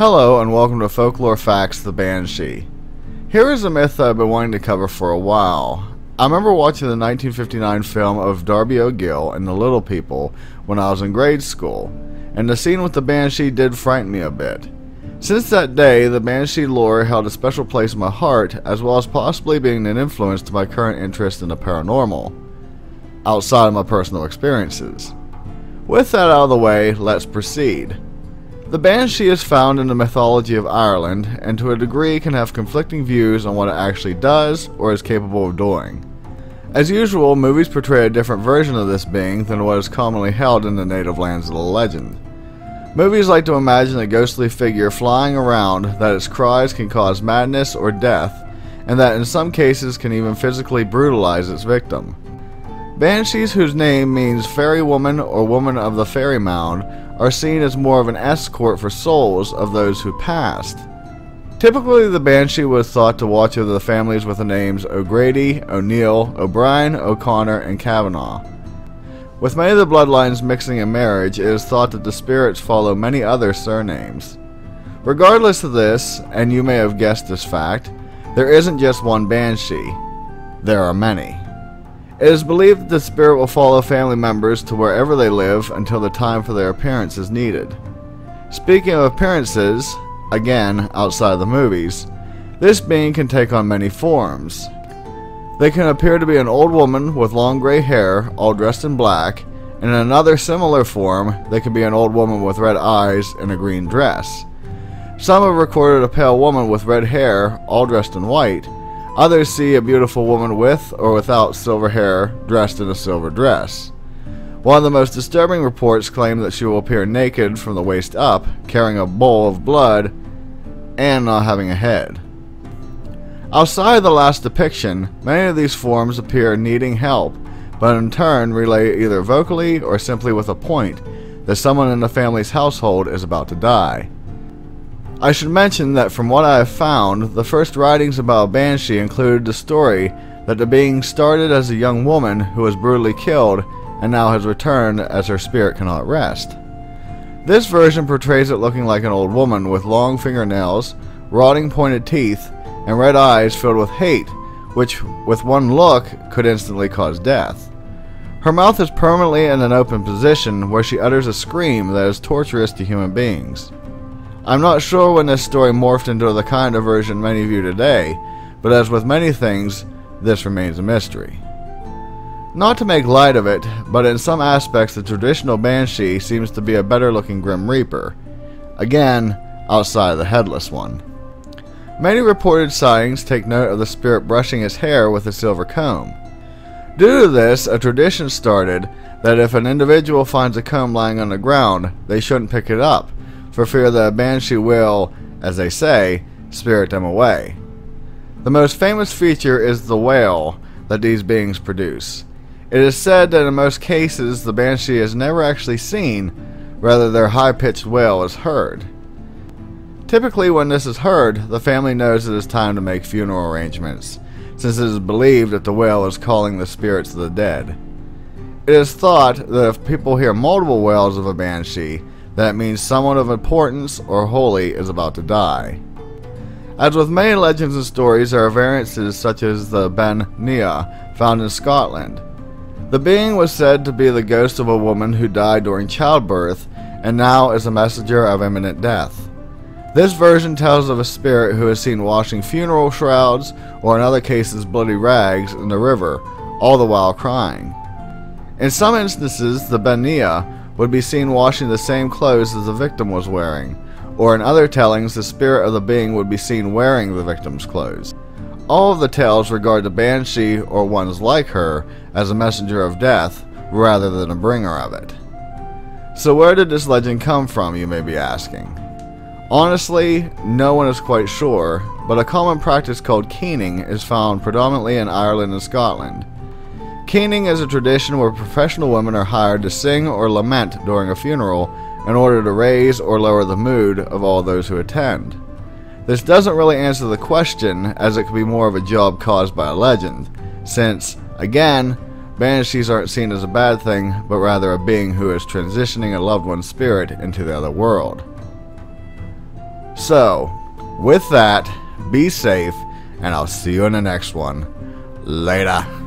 Hello and welcome to Folklore Facts, the Banshee. Here is a myth that I've been wanting to cover for a while. I remember watching the 1959 film of Darby O'Gill and the Little People when I was in grade school, and the scene with the Banshee did frighten me a bit. Since that day, the Banshee lore held a special place in my heart, as well as possibly being an influence to my current interest in the paranormal, outside of my personal experiences. With that out of the way, let's proceed. The Banshee is found in the mythology of Ireland, and to a degree can have conflicting views on what it actually does or is capable of doing. As usual, movies portray a different version of this being than what is commonly held in the native lands of the legend. Movies like to imagine a ghostly figure flying around, that its cries can cause madness or death, and that in some cases can even physically brutalize its victim. Banshees, whose name means fairy woman or woman of the fairy mound, are seen as more of an escort for souls of those who passed. Typically, the Banshee was thought to watch over the families with the names O'Grady, O'Neill, O'Brien, O'Connor, and Kavanagh. With many of the bloodlines mixing in marriage, it is thought that the spirits follow many other surnames. Regardless of this, and you may have guessed this fact, there isn't just one Banshee. There are many. It is believed that the spirit will follow family members to wherever they live until the time for their appearance is needed. Speaking of appearances, again outside of the movies, this being can take on many forms. They can appear to be an old woman with long gray hair, all dressed in black, and in another similar form, they can be an old woman with red eyes and a green dress. Some have recorded a pale woman with red hair, all dressed in white. Others see a beautiful woman with or without silver hair, dressed in a silver dress. One of the most disturbing reports claim that she will appear naked from the waist up, carrying a bowl of blood, and not having a head. Outside of the last depiction, many of these forms appear needing help, but in turn relay either vocally or simply with a point that someone in the family's household is about to die. I should mention that from what I have found, the first writings about a Banshee included the story that the being started as a young woman who was brutally killed and now has returned as her spirit cannot rest. This version portrays it looking like an old woman with long fingernails, rotting pointed teeth, and red eyes filled with hate, which with one look could instantly cause death. Her mouth is permanently in an open position where she utters a scream that is torturous to human beings. I'm not sure when this story morphed into the kind of version many view today, but as with many things, this remains a mystery. Not to make light of it, but in some aspects the traditional Banshee seems to be a better looking Grim Reaper. Again, outside of the headless one. Many reported sightings take note of the spirit brushing his hair with a silver comb. Due to this, a tradition started that if an individual finds a comb lying on the ground, they shouldn't pick it up, for fear that a Banshee will, as they say, spirit them away. The most famous feature is the wail that these beings produce. It is said that in most cases the Banshee is never actually seen, rather their high-pitched wail is heard. Typically when this is heard, the family knows it is time to make funeral arrangements, since it is believed that the wail is calling the spirits of the dead. It is thought that if people hear multiple wails of a Banshee, that means someone of importance or holy is about to die. As with many legends and stories, there are variances such as the Banshee found in Scotland. The being was said to be the ghost of a woman who died during childbirth and now is a messenger of imminent death. This version tells of a spirit who is seen washing funeral shrouds or in other cases bloody rags in the river, all the while crying. In some instances, the Banshee would be seen washing the same clothes as the victim was wearing, or in other tellings the spirit of the being would be seen wearing the victim's clothes. All of the tales regard the Banshee or ones like her as a messenger of death rather than a bringer of it. So where did this legend come from, you may be asking? Honestly, no one is quite sure, but a common practice called keening is found predominantly in Ireland and Scotland. Keening is a tradition where professional women are hired to sing or lament during a funeral in order to raise or lower the mood of all those who attend. This doesn't really answer the question, as it could be more of a job caused by a legend, since, again, Banshees aren't seen as a bad thing, but rather a being who is transitioning a loved one's spirit into the other world. So, with that, be safe, and I'll see you in the next one. Later.